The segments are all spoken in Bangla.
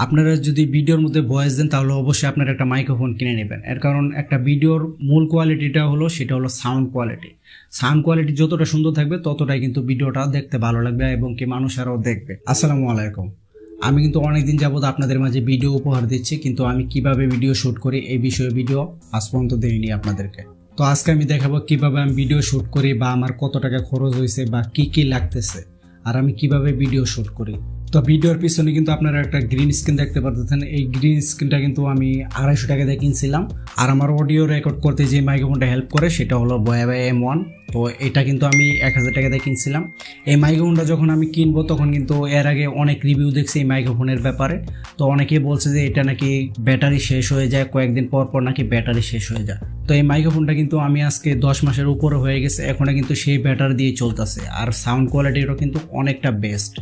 আপনারা যদি ভিডিওর মধ্যে ভয়েস দেন তাহলে অবশ্যই আপনারা একটা মাইক্রোফোন কিনে নেবেন। এর কারণ একটা ভিডিওর মূল কোয়ালিটিটা হলো সেটা হলো সাউন্ড কোয়ালিটি। সাউন্ড কোয়ালিটি যতটা সুন্দর থাকবে ততটাই কিন্তু ভিডিওটা দেখতে ভালো লাগবে এবং কি মানুষ আরও দেখবে। আসসালামু আলাইকুম। আমি কিন্তু অনেকদিন যাবত আপনাদের মাঝে ভিডিও উপহার দিচ্ছি, কিন্তু আমি কিভাবে ভিডিও শ্যুট করি এই বিষয়ে ভিডিও আজ পর্যন্ত দিইনি আপনাদেরকে। তো আজকে আমি দেখাবো কিভাবে আমি ভিডিও শ্যুট করি, বা আমার কত টাকা খরচ হয়েছে, বা কি লাগতেছে, আর আমি কিভাবে ভিডিও শ্যুট করি। তো ভিডিওর পিছনে কিন্তু আপনারা একটা গ্রিন স্ক্রিন দেখতে পাচ্ছেন। এই গ্রিন স্ক্রিনটা কিন্তু আমি 250 টাকা দিয়ে কিনছিলাম। আর আমার অডিও রেকর্ড করতে যে মাইক্রোফোনটা হেল্প করে সেটা হলো বয়াবাই M1। তো এটা কিন্তু আমি 1000 টাকা দিয়ে কিনছিলাম। এই মাইক্রোফোনটা যখন আমি কিনবো তখন কিন্তু এর আগে অনেক রিভিউ দেখছি এই মাইক্রোফোনের ব্যাপারে। তো অনেকেই বলছে যে এটা নাকি ব্যাটারি শেষ হয়ে যায়, কয়েকদিন পর পর নাকি ব্যাটারি শেষ হয়ে যায়। তো এই মাইক্রোফোনটা কিন্তু আমি আজকে 10 মাসের উপরে হয়ে গেছে, এখনো কিন্তু সেই ব্যাটারি দিয়ে চলতেছে। আর সাউন্ড কোয়ালিটিরও কিন্তু অনেকটা বেস্ট।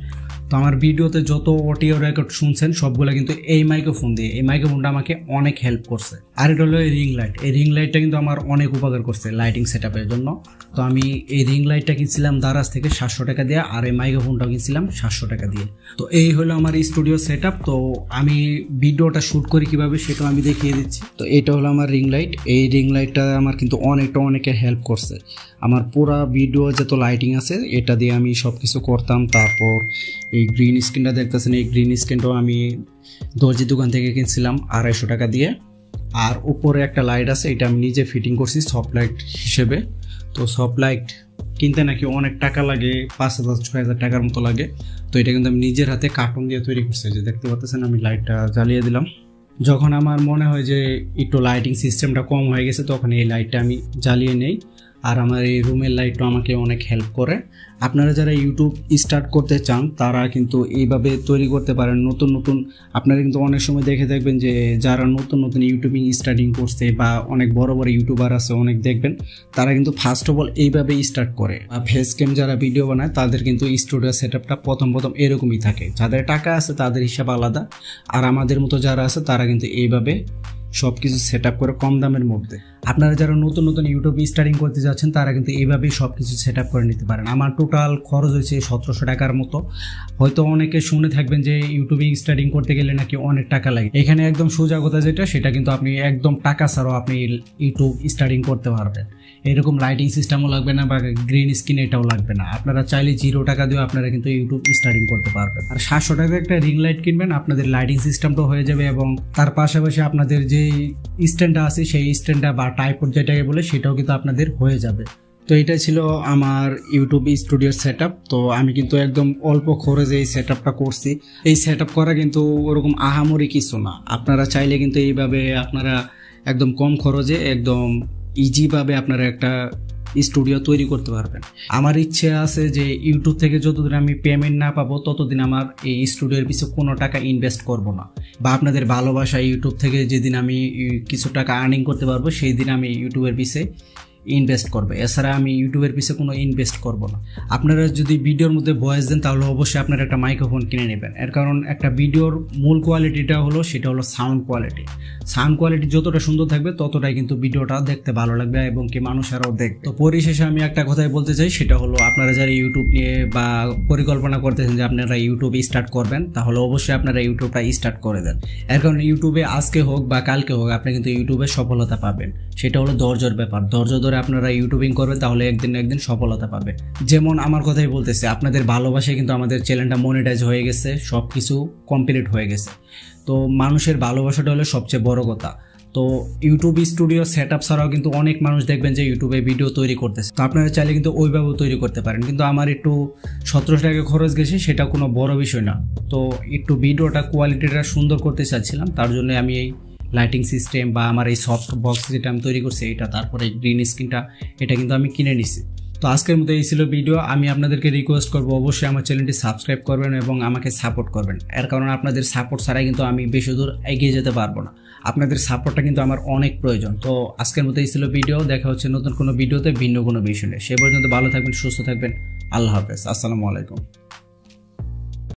তো আমার ভিডিওতে যত অডিও রেকর্ড শুনছেন সবগুলো কিন্তু এই মাইক্রোফোন দিয়ে। এই মাইক্রোফোনটা আমাকে অনেক হেল্প করছে। আর এটা হলো এই রিং লাইট। এই রিং লাইটটা কিন্তু আমার অনেক উপকার করছে লাইটিং সেটআপের জন্য। তো আমি এই রিং লাইটটা কিনছিলাম দারাজ থেকে 700 টাকা দিয়ে, আর এই মাইক্রোফোনটাও কিনছিলাম 700 টাকা দিয়ে। তো এই হলো আমার স্টুডিও সেটআপ। তো আমি ভিডিওটা শ্যুট করি কিভাবে সেটাও আমি দেখিয়ে দিচ্ছি। তো এটা হলো আমার রিং লাইট। এই রিং লাইটটা আমার কিন্তু অনেকে হেল্প করছে। আমার পুরা ভিডিও যত লাইটিং আছে এটা দিয়ে আমি সব কিছু করতাম। তারপর এই গ্রিন স্ক্রিনটা দেখতেছেন, এই গ্রিন স্ক্রিনটাও আমি দর্জি দোকান থেকে কিনছিলাম 250 টাকা দিয়ে। আর উপরে একটা লাইট আছে, এটা আমি নিজে ফিটিং করছি সফট লাইট হিসেবে। তো সফট লাইট কিনতে নাকি অনেক টাকা লাগে, 5000-6000 টাকার মতো লাগে। তো এটা কিন্তু আমি নিজের হাতে কার্টুন দিয়ে তৈরি করছি। যে দেখতে পাচ্ছেন আমি লাইটটা জ্বালিয়ে দিলাম। যখন আমার মনে হয় যে একটু লাইটিং সিস্টেমটা কম হয়ে গেছে তখন এই লাইটটা আমি জ্বালিয়ে নেই। আর আমার এই রুমের লাইটটা আমাকে অনেক হেল্প করে। আপনারা যারা ইউটিউব স্টার্ট করতে চান তারা কিন্তু এইভাবে তৈরি করতে পারেন। নতুন আপনারা কিন্তু অনেক সময় দেখে দেখবেন যে যারা নতুন ইউটিউবিং স্টার্টিং করছে বা অনেক বড় ইউটিউবার আছে অনেক দেখবেন, তারা কিন্তু ফার্স্ট অফ অল এইভাবে স্টার্ট করে। ফেস ক্যাম যারা ভিডিও বানায় তাদের কিন্তু স্টুডিও সেটআপটা প্রথম এরকমই থাকে। যাদের টাকা আছে তাদের হিসাব আলাদা, আর আমাদের মতো যারা আছে তারা কিন্তু এইভাবে সব কিছু সেট আপ করে কম দামের মধ্যে। আপনারা যারা নতুন ইউটিউব স্টার্টিং করতে যাচ্ছেন তারা কিন্তু এইভাবেই সব কিছু সেট আপ করে নিতে পারেন। আমার টোটাল খরচ হয়েছে 1700 টাকার মতো। হয়তো অনেকে শুনে থাকবেন যে ইউটিউবিং স্টার্টিং করতে গেলে নাকি অনেক টাকা লাগে। এখানে একদম সোজা কথা যেটা, সেটা কিন্তু আপনি একদম টাকা ছাড়াও আপনি ইউটিউব স্টার্টিং করতে পারবেন। এরকম লাইটিং সিস্টেমও লাগবে না বা গ্রিন স্ক্রিন এটাও লাগবে না। আপনারা চাইলে 0 টাকা দিয়েও আপনারা কিন্তু ইউটিউব স্টার্টিং করতে পারবেন। আর 700 টাকা একটা রিং লাইট কিনবেন, আপনাদের লাইটিং সিস্টেমটাও হয়ে যাবে এবং তার পাশাপাশি আপনাদের যে স্ট্যান্ডটা আছে সেই স্ট্যান্ডটা বা ট্রাইপড যেটাকে বলে সেটাও কিন্তু আপনাদের হয়ে যাবে। তো এটা ছিল আমার ইউটিউব স্টুডিওর সেটআপ। তো আমি কিন্তু একদম অল্প খরচে এই সেটআপটা করছি। এই সেটআপ করা কিন্তু ওরকম আহামরি কিছু না। আপনারা চাইলে কিন্তু এইভাবে আপনারা একদম কম খরচে একদম ইজিভাবে আপনারা একটা স্টুডিও তৈরি করতে পারবেন। আমার ইচ্ছে আছে যে ইউটিউব থেকে যতদিন আমি পেমেন্ট না পাবো ততদিন আমার এই স্টুডিওর পিছনে কোনো টাকা ইনভেস্ট করব না। বা আপনাদের ভালোবাসা ইউটিউব থেকে যেদিন আমি কিছু টাকা আর্নিং করতে পারবো সেই দিন আমি ইউটিউবের পিছে ইনভেস্ট করবে। এছাড়া আমি ইউটিউবের পিছনে কোনো ইনভেস্ট করব না। আপনারা যদি ভিডিওর মধ্যে ভয়েস দেন তাহলে অবশ্যই আপনারা একটা মাইক্রোফোন কিনে নেবেন। এর কারণ একটা ভিডিওর মূল কোয়ালিটিটা হলো সেটা হলো সাউন্ড কোয়ালিটি। সাউন্ড কোয়ালিটি যতটা সুন্দর থাকবে ততটাই কিন্তু ভিডিওটা দেখতে ভালো লাগবে এবং কি মানুষ আরও দেখবে। তো পরিশেষে আমি একটা কথাই বলতে চাই, সেটা হলো আপনারা যারা ইউটিউব নিয়ে বা পরিকল্পনা করতেছেন যে আপনারা ইউটিউব স্টার্ট করবেন, তাহলে অবশ্যই আপনারা ইউটিউবটা স্টার্ট করে দেন। এর কারণ ইউটিউবে আজকে হোক বা কালকে হোক আপনি কিন্তু ইউটিউবে সফলতা পাবেন। সেটা হলো ধৈর্যের ব্যাপার। ধৈর্য ধরে আপনারা ইউটিউবিং করবেন তাহলে একদিন না একদিন সফলতা পাবে। যেমন আমার কথাই বলতেছে, আপনাদের ভালোবাসায় কিন্তু আমাদের চ্যানেলটা মনিটাইজ হয়ে গেছে, সব কিছু কমপ্লিট হয়ে গেছে। তো মানুষের ভালোবাসাটা হলো সবচেয়ে বড় কথা। তো ইউটিউব স্টুডিও সেটআপ ছাড়াও কিন্তু অনেক মানুষ দেখবেন যে ইউটিউবে ভিডিও তৈরি করতেছে। তো আপনারা চাইলে কিন্তু ওইভাবেও তৈরি করতে পারেন। কিন্তু আমার একটু 1700 টাকা খরচ গেছে, সেটা কোনো বড় বিষয় না। তো একটু ভিডিওটা কোয়ালিটিটা সুন্দর করতে চাচ্ছিলাম, তার জন্য আমি এই লাইটিং সিস্টেম বা আমার এই সফট বক্স যেটা আমি তৈরি করছি এটা, তারপরে গ্রিন স্ক্রিনটা, এটা কিন্তু আমি কিনে নিছি। তো আজকের মতো এই ছিল ভিডিও। আমি আপনাদেরকে রিকোয়েস্ট করবো অবশ্যই আমার চ্যানেলটি সাবস্ক্রাইব করবেন এবং আমাকে সাপোর্ট করবেন। এর কারণ আপনাদের সাপোর্ট ছাড়াই কিন্তু আমি বেশি দূর এগিয়ে যেতে পারবো না। আপনাদের সাপোর্টটা কিন্তু আমার অনেক প্রয়োজন। তো আজকের মতো এই ছিল ভিডিও। দেখা হচ্ছে নতুন কোনো ভিডিওতে ভিন্ন কোনো বিষয় নিয়ে। সে পর্যন্ত ভালো থাকবেন, সুস্থ থাকবেন। আল্লাহ হাফেজ। আসসালামু আলাইকুম।